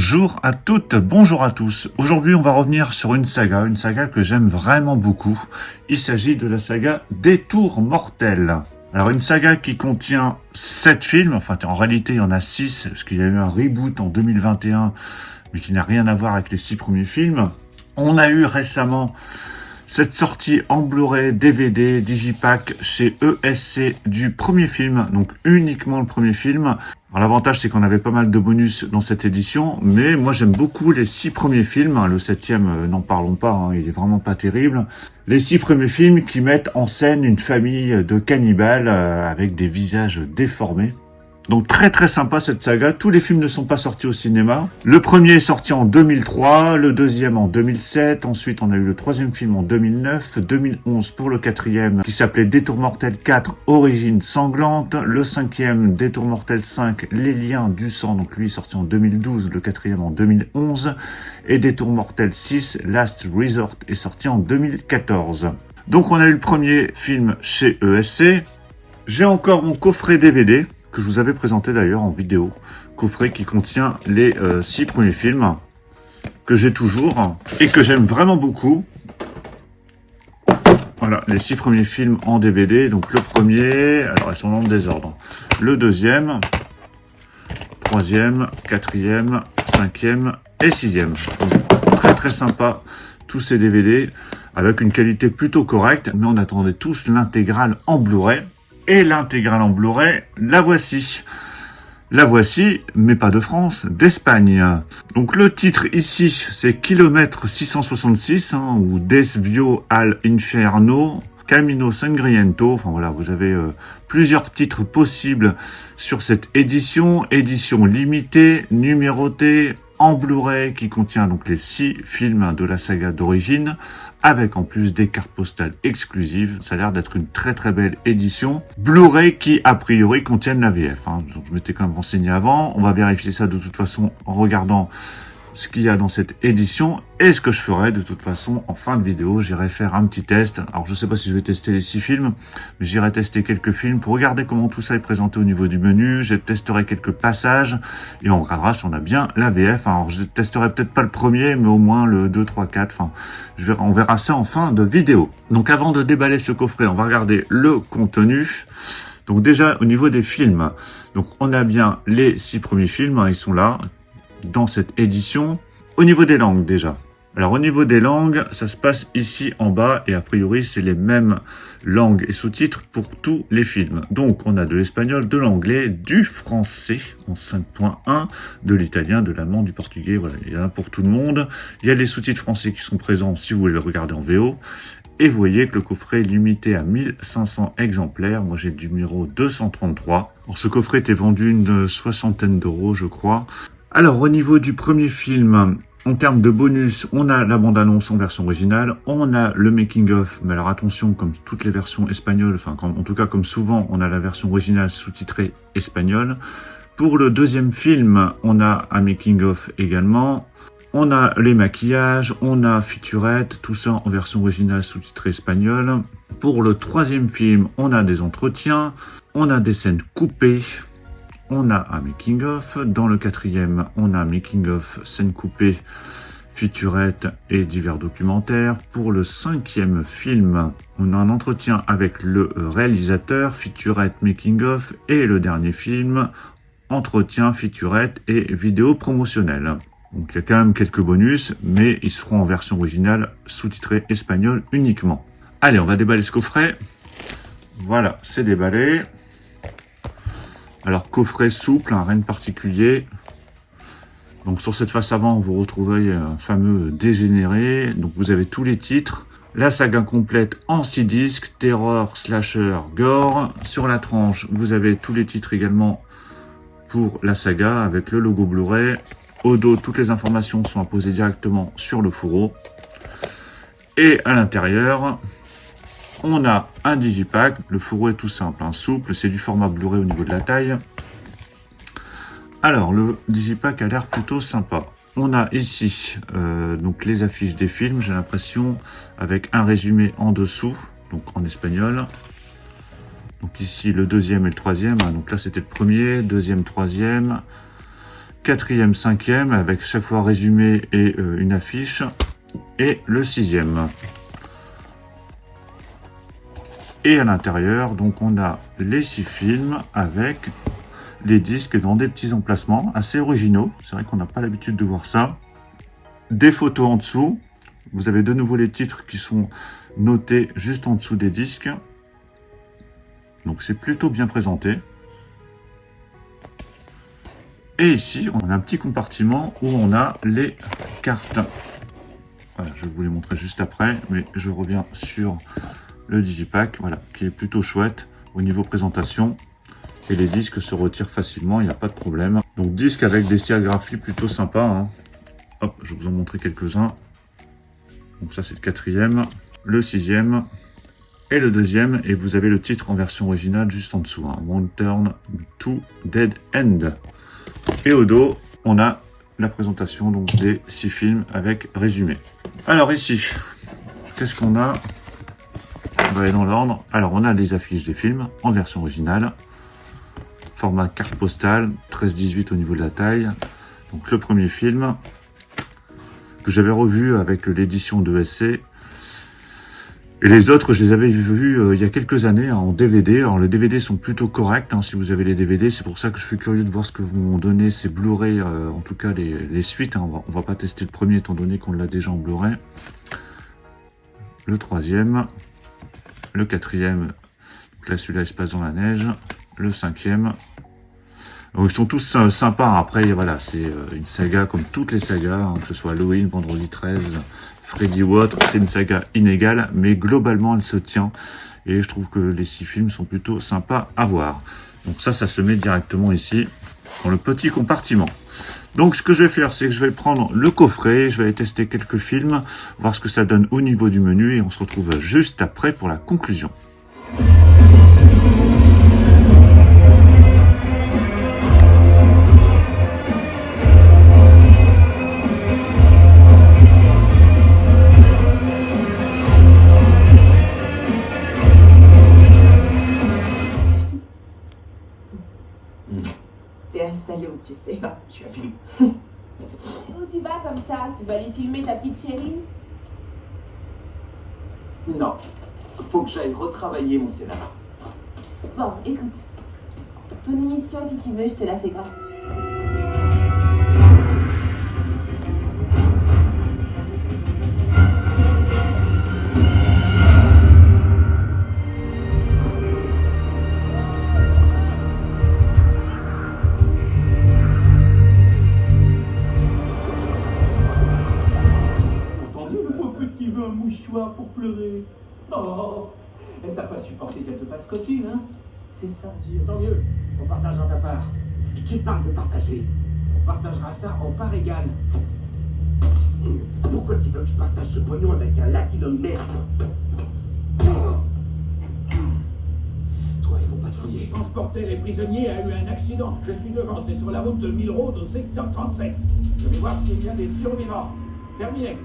Bonjour à toutes, bonjour à tous. Aujourd'hui, on va revenir sur une saga que j'aime vraiment beaucoup. Il s'agit de la saga Détour mortel. Alors, une saga qui contient 7 films, enfin en réalité il y en a 6, parce qu'il y a eu un reboot en 2021, mais qui n'a rien à voir avec les 6 premiers films. On a eu récemment cette sortie en Blu-ray, DVD, Digipack chez ESC du premier film, donc uniquement le premier film. Alors, l'avantage, c'est qu'on avait pas mal de bonus dans cette édition, mais moi j'aime beaucoup les 6 premiers films. Le 7e, n'en parlons pas, il est vraiment pas terrible. Les 6 premiers films qui mettent en scène une famille de cannibales avec des visages déformés. Donc très très sympa cette saga, tous les films ne sont pas sortis au cinéma. Le premier est sorti en 2003, le deuxième en 2007, ensuite on a eu le troisième film en 2009, 2011 pour le quatrième qui s'appelait Détour mortel 4, Origine sanglante, le cinquième Détour mortel 5, Les liens du sang, donc lui est sorti en 2012, le quatrième en 2011, et Détour mortel 6, Last Resort est sorti en 2014. Donc on a eu le premier film chez ESC, j'ai encore mon coffret DVD, que je vous avais présenté d'ailleurs en vidéo, coffret qui contient les 6 premiers films, que j'ai toujours, et que j'aime vraiment beaucoup. Voilà, les 6 premiers films en DVD, donc le premier, alors ils sont dans le désordre, le deuxième, troisième, quatrième, cinquième et sixième. Donc, très très sympa, tous ces DVD, avec une qualité plutôt correcte, mais on attendait tous l'intégrale en Blu-ray. Et l'intégrale en Blu-ray, la voici. La voici, mais pas de France, d'Espagne. Donc le titre ici, c'est Kilomètre 666, ou Desvio al Inferno, Camino Sangriento. Enfin voilà, vous avez plusieurs titres possibles sur cette édition. Édition limitée, numérotée, en Blu-ray, qui contient donc les 6 films de la saga d'origine, avec en plus des cartes postales exclusives. Ça a l'air d'être une très très belle édition. Blu-ray qui a priori contiennent la VF. Donc je m'étais quand même renseigné avant. On va vérifier ça de toute façon en regardant ce qu'il y a dans cette édition. Et ce que je ferai de toute façon en fin de vidéo, j'irai faire un petit test. Alors je sais pas si je vais tester les 6 films, mais j'irai tester quelques films pour regarder comment tout ça est présenté au niveau du menu. Je testerai quelques passages et on regardera si on a bien la VF. Alors je testerai peut-être pas le premier, mais au moins le 2, 3, 4. Enfin, on verra ça en fin de vidéo. Donc avant de déballer ce coffret, on va regarder le contenu. Donc déjà au niveau des films, donc on a bien les 6 premiers films, ils sont là dans cette édition. Au niveau des langues déjà. Alors au niveau des langues, ça se passe ici en bas et a priori c'est les mêmes langues et sous-titres pour tous les films. Donc on a de l'espagnol, de l'anglais, du français en 5.1, de l'italien, de l'allemand, du portugais, voilà, il y en a pour tout le monde. Il y a les sous-titres français qui sont présents si vous voulez le regarder en VO. Et vous voyez que le coffret est limité à 1500 exemplaires. Moi j'ai le numéro 233. Alors, ce coffret était vendu une soixantaine d'euros je crois. Alors, au niveau du premier film, en termes de bonus, on a la bande-annonce en version originale, on a le making-of, mais alors attention, comme toutes les versions espagnoles, en tout cas comme souvent, on a la version originale sous-titrée espagnole. Pour le deuxième film, on a un making-of également, on a les maquillages, on a featurette, tout ça en version originale sous-titrée espagnole. Pour le troisième film, on a des entretiens, on a des scènes coupées, on a un making-of. Dans le quatrième, on a un making-of, scène coupée, featurette et divers documentaires. Pour le cinquième film, on a un entretien avec le réalisateur, featurette, making-of. Et le dernier film, entretien, featurette et vidéo promotionnelle. Donc il y a quand même quelques bonus, mais ils seront en version originale, sous-titrée espagnol uniquement. Allez, on va déballer ce coffret. Voilà, c'est déballé. Alors, coffret souple, rien de particulier. Donc, sur cette face avant, vous retrouverez un fameux dégénéré. Donc, vous avez tous les titres. La saga complète en 6 disques, terror, slasher, gore. Sur la tranche, vous avez tous les titres également pour la saga avec le logo Blu-ray. Au dos, toutes les informations sont apposées directement sur le fourreau. Et à l'intérieur, on a un digipack, le fourreau est tout simple, souple, c'est du format Blu-ray au niveau de la taille. Alors, le digipack a l'air plutôt sympa. On a ici donc les affiches des films, j'ai l'impression, avec un résumé en dessous, donc en espagnol. Donc ici, le deuxième et le troisième, donc là c'était le premier, deuxième, troisième. 4e, 5e, avec chaque fois résumé et une affiche. Et le 6e. Et à l'intérieur, donc on a les 6 films avec les disques dans des petits emplacements assez originaux. C'est vrai qu'on n'a pas l'habitude de voir ça. Des photos en dessous. Vous avez de nouveau les titres qui sont notés juste en dessous des disques. Donc c'est plutôt bien présenté. Et ici, on a un petit compartiment où on a les cartes. Voilà, je vais vous les montrer juste après, mais je reviens sur le Digipack, voilà, qui est plutôt chouette au niveau présentation. Et les disques se retirent facilement, il n'y a pas de problème. Donc disque avec des sérigraphies plutôt sympas. Hein. Hop, je vais vous en montrer quelques-uns. Donc ça c'est le 4e, le 6e et le 2e. Et vous avez le titre en version originale juste en dessous. Hein. One Turn to Dead End. Et au dos, on a la présentation donc, des 6 films avec résumé. Alors ici, qu'est-ce qu'on a? On va aller dans l'ordre. Alors on a les affiches des films en version originale. Format carte postale, 13-18 au niveau de la taille. Donc le premier film, que j'avais revu avec l'édition de SC. Et les autres, je les avais vus il y a quelques années en DVD. Alors les DVD sont plutôt corrects hein, si vous avez les DVD. C'est pour ça que je suis curieux de voir ce que vont donner ces Blu-ray, en tout cas les suites. Hein. On va pas tester le premier étant donné qu'on l'a déjà en Blu-ray. Le 3e, le 4e, donc là celui-là il se passe dans la neige. Le 5e. Donc ils sont tous sympas. Après voilà, c'est une saga comme toutes les sagas, hein, que ce soit Halloween, Vendredi 13, Freddy ou autre. C'est une saga inégale, mais globalement elle se tient. Et je trouve que les 6 films sont plutôt sympas à voir. Donc ça se met directement ici, dans le petit compartiment. Donc ce que je vais faire, c'est que je vais prendre le coffret, je vais aller tester quelques films, voir ce que ça donne au niveau du menu, et on se retrouve juste après pour la conclusion. T'es un salaud, tu sais. Non, je suis un filou. Où tu vas comme ça? Tu vas aller filmer ta petite chérie? Non, faut que j'aille retravailler mon scénario. Bon, écoute. Ton émission, si tu veux, je te la fais gratos. Mouchoir pour pleurer. Oh, elle t'a pas supporté qu'elle te fasse coquine, hein? C'est ça. Tant mieux, on partagera ta part. Et qui parle de partager? On partagera ça en part égale. Pourquoi tu veux que je partage ce pognon avec un latino de merde? Toi, ils vont patrouiller. Transporter les prisonniers a eu un accident. Je suis devant, c'est sur la route de 1000 Road au secteur 37. Je vais voir s'il y a des survivants. Terminé.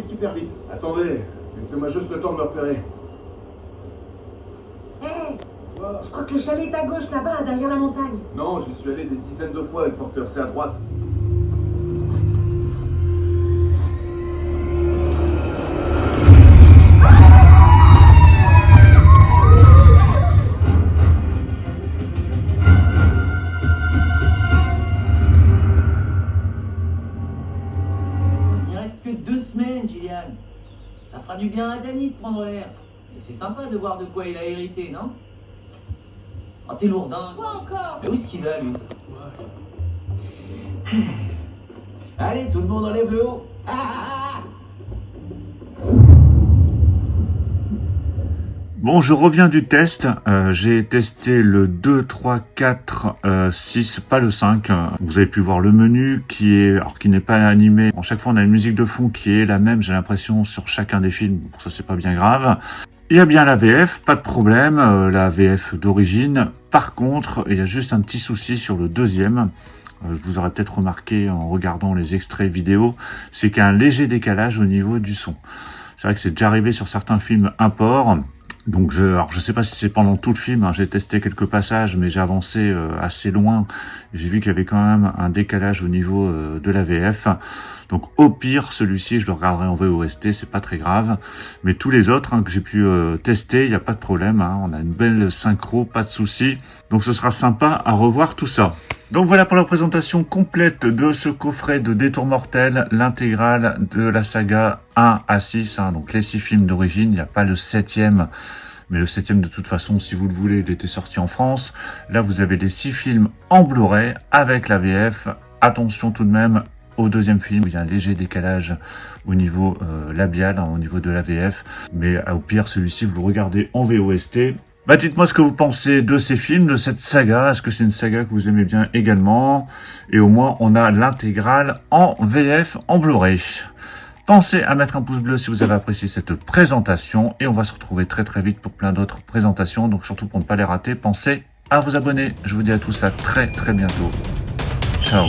Super vite. Attendez, laissez-moi juste le temps de me repérer. Hé, je crois que le chalet est à gauche là-bas, derrière la montagne. Non, j'y suis allé des dizaines de fois et le porteur c'est à droite. Gillian. Ça fera du bien à Danny de prendre l'air. Et c'est sympa de voir de quoi il a hérité, non? Oh, t'es lourdin. Quoi encore? Mais où est-ce qu'il va, lui? Allez, tout le monde enlève le haut. Bon, je reviens du test. J'ai testé le 2, 3, 4, 6, pas le 5. Vous avez pu voir le menu qui n'est pas animé. En chaque fois, on a une musique de fond qui est la même, j'ai l'impression, sur chacun des films. Bon, ça, c'est pas bien grave. Il y a bien la VF, pas de problème, la VF d'origine. Par contre, il y a juste un petit souci sur le deuxième. vous aurez peut-être remarqué en regardant les extraits vidéo, c'est qu'il y a un léger décalage au niveau du son. C'est vrai que c'est déjà arrivé sur certains films import. Donc alors je sais pas si c'est pendant tout le film, hein, j'ai testé quelques passages, mais j'ai avancé assez loin. J'ai vu qu'il y avait quand même un décalage au niveau de la VF. Donc au pire, celui-ci, je le regarderai en VOST, c'est pas très grave. Mais tous les autres que j'ai pu tester, il n'y a pas de problème. Hein, on a une belle synchro, pas de souci. Donc ce sera sympa à revoir tout ça. Donc voilà pour la présentation complète de ce coffret de Détour mortel, l'intégrale de la saga 1 à 6, hein, donc les 6 films d'origine, il n'y a pas le 7e, mais le 7e de toute façon, si vous le voulez, il était sorti en France. Là, vous avez les 6 films en Blu-ray avec la VF. Attention tout de même au deuxième film, il y a un léger décalage au niveau labial, hein, au niveau de la VF, mais au pire, celui-ci, vous le regardez en VOST. Bah, dites-moi ce que vous pensez de ces films, de cette saga. Est-ce que c'est une saga que vous aimez bien également? Et au moins, on a l'intégrale en VF, en Blu-ray. Pensez à mettre un pouce bleu si vous avez apprécié cette présentation. Et on va se retrouver très très vite pour plein d'autres présentations. Donc surtout pour ne pas les rater, pensez à vous abonner. Je vous dis à tous à très très bientôt. Ciao.